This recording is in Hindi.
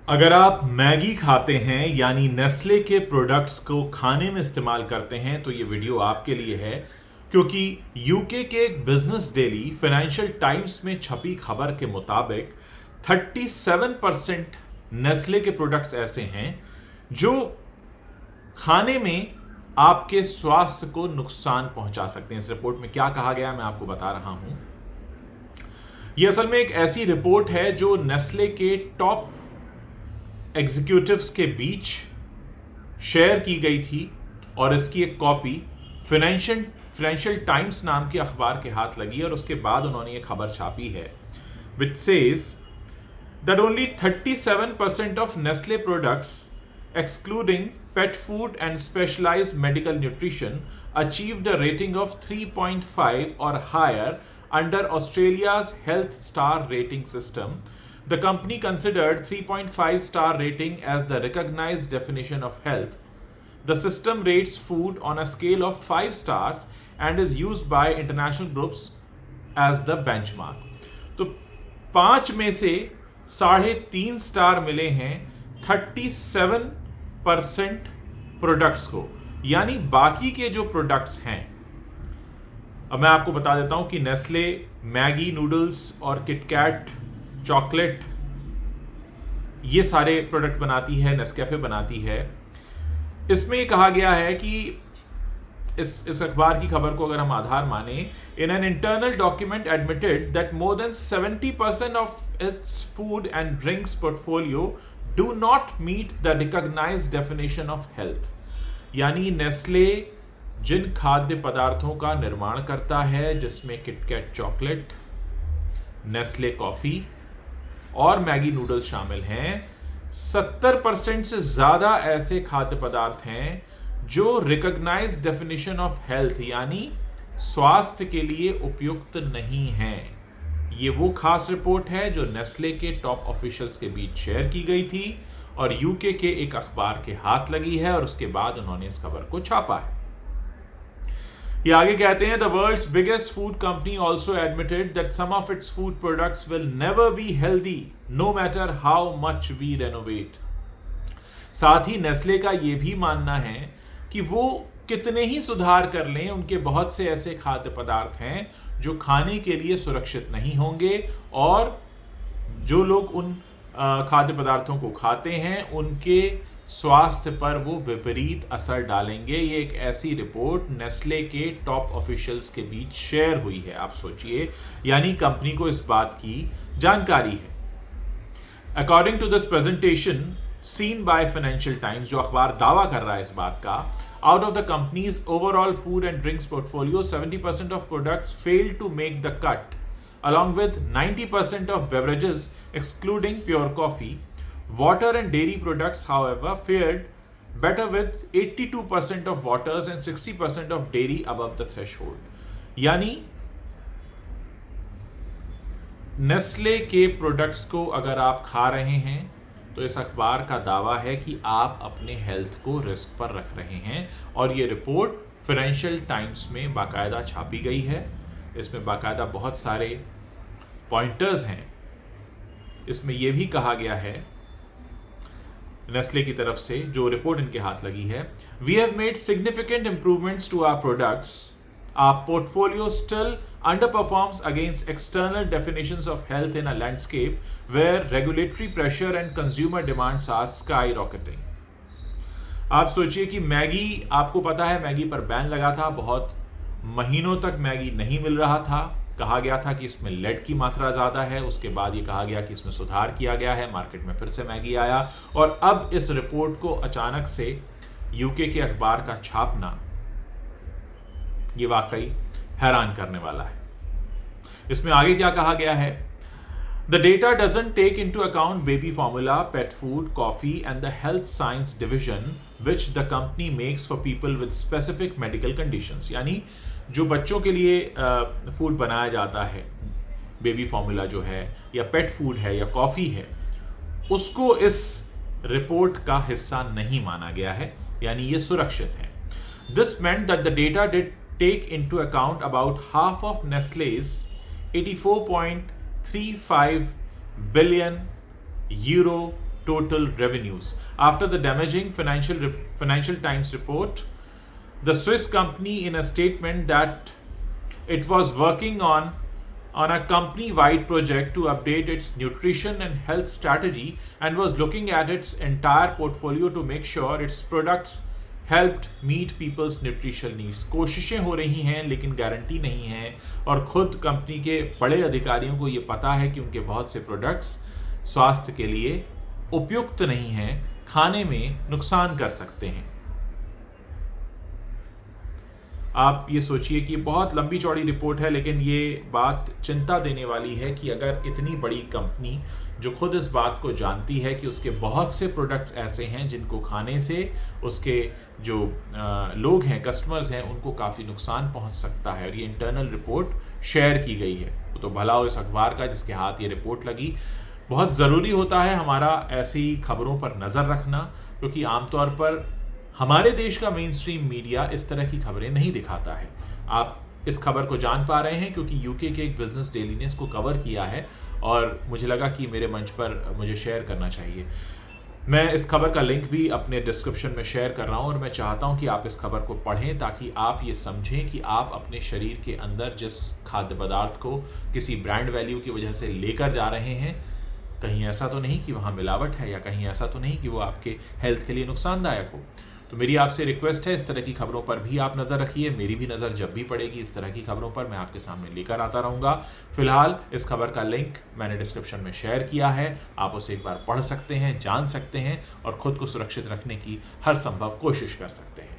अगर आप मैगी खाते हैं यानी नेस्ले के प्रोडक्ट्स को खाने में इस्तेमाल करते हैं तो ये वीडियो आपके लिए है, क्योंकि यूके के एक बिजनेस डेली फाइनेंशियल टाइम्स में छपी खबर के मुताबिक 37% नेस्ले के प्रोडक्ट्स ऐसे हैं जो खाने में आपके स्वास्थ्य को नुकसान पहुंचा सकते हैं। इस रिपोर्ट में क्या कहा गया मैं आपको बता रहा हूं। यह असल में एक ऐसी रिपोर्ट है जो नेस्ले के टॉप एग्जीक्यूटिव्स के बीच शेयर की गई थी और इसकी एक कॉपी फाइनेंशियल टाइम्स नाम के अखबार के हाथ लगी और उसके बाद उन्होंने ये खबर छापी है, which says that only 37% of Nestle products excluding pet food and specialized medical nutrition achieved a rating of 3.5 or higher under Australia's Health Star rating system. The company considered 3.5 star rating as the recognized definition of health. The system rates food on a scale of 5 stars and is used by international groups as the benchmark. तो 5 में से 3.5 स्टार मिले हैं 37% प्रोडक्ट्स को, यानी बाकी के जो प्रोडक्ट्स हैं। अब मैं आपको बता देता हूं कि नेस्ले मैगी नूडल्स और किटकैट चॉकलेट ये सारे प्रोडक्ट बनाती है, नेस्कैफे बनाती है। इसमें ये कहा गया है कि इस अखबार की खबर को अगर हम आधार माने, in an internal document admitted that more than 70% of its food and drinks portfolio do not meet the recognised definition of health. यानी नेस्ले जिन खाद्य पदार्थों का निर्माण करता है, जिसमें किटकैट चॉकलेट, नेस्ले कॉफी और मैगी नूडल्स शामिल हैं, 70% से ज्यादा ऐसे खाद्य पदार्थ हैं जो रिकॉग्नाइज्ड डेफिनेशन ऑफ हेल्थ यानी स्वास्थ्य के लिए उपयुक्त नहीं हैं। ये वो खास रिपोर्ट है जो नेस्ले के टॉप ऑफिशियल्स के बीच शेयर की गई थी और यूके के एक अखबार के हाथ लगी है और उसके बाद उन्होंने इस खबर को छापा है। ये आगे कहते हैं, the world's biggest food company also admitted that some of its food products will never be healthy no matter how much we renovate. साथ ही नेस्ले का यह भी मानना है कि वो कितने ही सुधार कर लें, उनके बहुत से ऐसे खाद्य पदार्थ हैं जो खाने के लिए सुरक्षित नहीं होंगे और जो लोग उन खाद्य पदार्थों को खाते हैं उनके स्वास्थ्य पर वो विपरीत असर डालेंगे। ये एक ऐसी रिपोर्ट नेस्ले के टॉप ऑफिशियल्स के बीच शेयर हुई है। आप सोचिए, यानी कंपनी को इस बात की जानकारी है। According to this presentation seen by Financial Times, जो अखबार दावा कर रहा है इस बात का, out of the company's overall food and drinks portfolio, 70% of products failed to make the cut, along with 90% of beverages excluding pure coffee. Water and dairy products, however, fared better with 82% of waters and 60% of dairy above the threshold. यानी नेस्ले के प्रोडक्ट्स को अगर आप खा रहे हैं तो इस अखबार का दावा है कि आप अपने हेल्थ को रिस्क पर रख रहे हैं और ये रिपोर्ट फाइनेंशियल टाइम्स में बाकायदा छापी गई है। इसमें बाकायदा बहुत सारे पॉइंटर्स हैं। इसमें यह भी कहा गया है नेस्ले की तरफ से, जो रिपोर्ट इनके हाथ लगी है, we have made significant improvements to our products, our portfolio still underperforms against external definitions of health in a landscape where regulatory pressure and consumer demands are skyrocketing. आप सोचिए कि मैगी, आपको पता है मैगी पर बैन लगा था, बहुत महीनों तक मैगी नहीं मिल रहा था। कहा गया था कि इसमें लेड की मात्रा ज़्यादा है, उसके बाद ये कहा गया कि इसमें सुधार किया गया है, मार्केट में फिर से मैगी आया और अब इस रिपोर्ट को अचानक से यूके के अखबार का छापना ये वाकई हैरान करने वाला है। इसमें आगे क्या कहा गया है, the data doesn't take into account baby formula, pet food, coffee and the health science division which the company makes for people with specific medical conditions. यानी जो बच्चों के लिए फूड बनाया जाता है, बेबी फॉर्मूला जो है या पेट फूड है या कॉफी है, उसको इस रिपोर्ट का हिस्सा नहीं माना गया है, यानी ये सुरक्षित है। This meant that the data did take into account about half of Nestle's 84.35 billion euro total revenues. After the damaging Financial Times report, the Swiss company in a statement that it was working on a company-wide project to update its nutrition and health strategy and was looking at its entire portfolio to make sure its products helped meet people's nutritional needs. कोशिशें हो रही हैं लेकिन गारंटी नहीं है, और खुद कंपनी के बड़े अधिकारियों को ये पता है कि उनके बहुत से प्रोडक्ट्स स्वास्थ्य के लिए उपयुक्त नहीं हैं, खाने में नुकसान कर सकते हैं। आप ये सोचिए कि बहुत लंबी चौड़ी रिपोर्ट है, लेकिन ये बात चिंता देने वाली है कि अगर इतनी बड़ी कंपनी जो खुद इस बात को जानती है कि उसके बहुत से प्रोडक्ट्स ऐसे हैं जिनको खाने से उसके जो लोग हैं, कस्टमर्स हैं, उनको काफ़ी नुकसान पहुंच सकता है, और ये इंटरनल रिपोर्ट शेयर की गई है, तो भला हो इस अखबार का जिसके हाथ ये रिपोर्ट लगी। बहुत ज़रूरी होता है हमारा ऐसी खबरों पर नज़र रखना, क्योंकि आमतौर पर हमारे देश का मेन स्ट्रीम मीडिया इस तरह की खबरें नहीं दिखाता है। आप इस खबर को जान पा रहे हैं क्योंकि यूके के एक बिजनेस डेली ने इसको कवर किया है, और मुझे लगा कि मेरे मंच पर मुझे शेयर करना चाहिए। मैं इस खबर का लिंक भी अपने डिस्क्रिप्शन में शेयर कर रहा हूं, और मैं चाहता हूं कि आप इस खबर को पढ़ें ताकि आप ये समझें कि आप अपने शरीर के अंदर जिस खाद्य पदार्थ को किसी ब्रांड वैल्यू की वजह से लेकर जा रहे हैं, कहीं ऐसा तो नहीं कि वहाँ मिलावट है, या कहीं ऐसा तो नहीं कि वो आपके हेल्थ के लिए नुकसानदायक हो। तो मेरी आपसे रिक्वेस्ट है, इस तरह की खबरों पर भी आप नज़र रखिए। मेरी भी नज़र जब भी पड़ेगी इस तरह की खबरों पर मैं आपके सामने लेकर आता रहूँगा। फिलहाल इस खबर का लिंक मैंने डिस्क्रिप्शन में शेयर किया है, आप उसे एक बार पढ़ सकते हैं, जान सकते हैं, और ख़ुद को सुरक्षित रखने की हर संभव कोशिश कर सकते हैं।